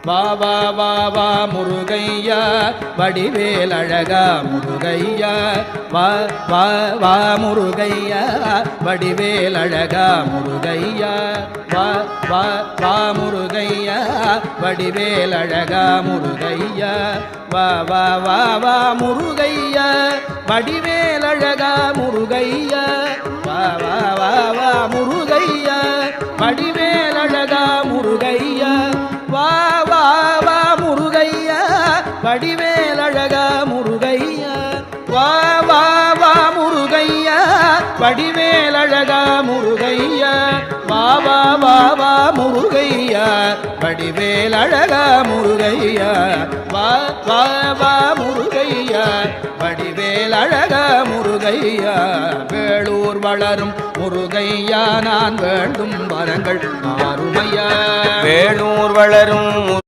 வா வா வா வா முருகையா வடிவேல் அழகா முருகையா வா வா வா முருகையா வடிவேல் அழகா முருகையா வா வா வா முருகையா வடிவேல் அழகா முருகையா வா வா வா வா முருகையா வடிவேல் அழகா முருகையா வா வா வா வா முருகையா வடிவேல் அழகா முருகையா வா வா வா முருகையா வடிவேல் அழகா முருகையா வா வா வா முருகையா வடிவேல் அழகா முருகையா வா வா வா வா முருகையா வடிவேல் அழகா முருகையா வா வா வா முருகையா வடிவேல் அழகா முருகையா வேளூர் வளரும் முருகையா நான் வேண்டும் வரங்கள் மாறுமையா வேளூர் வளரும்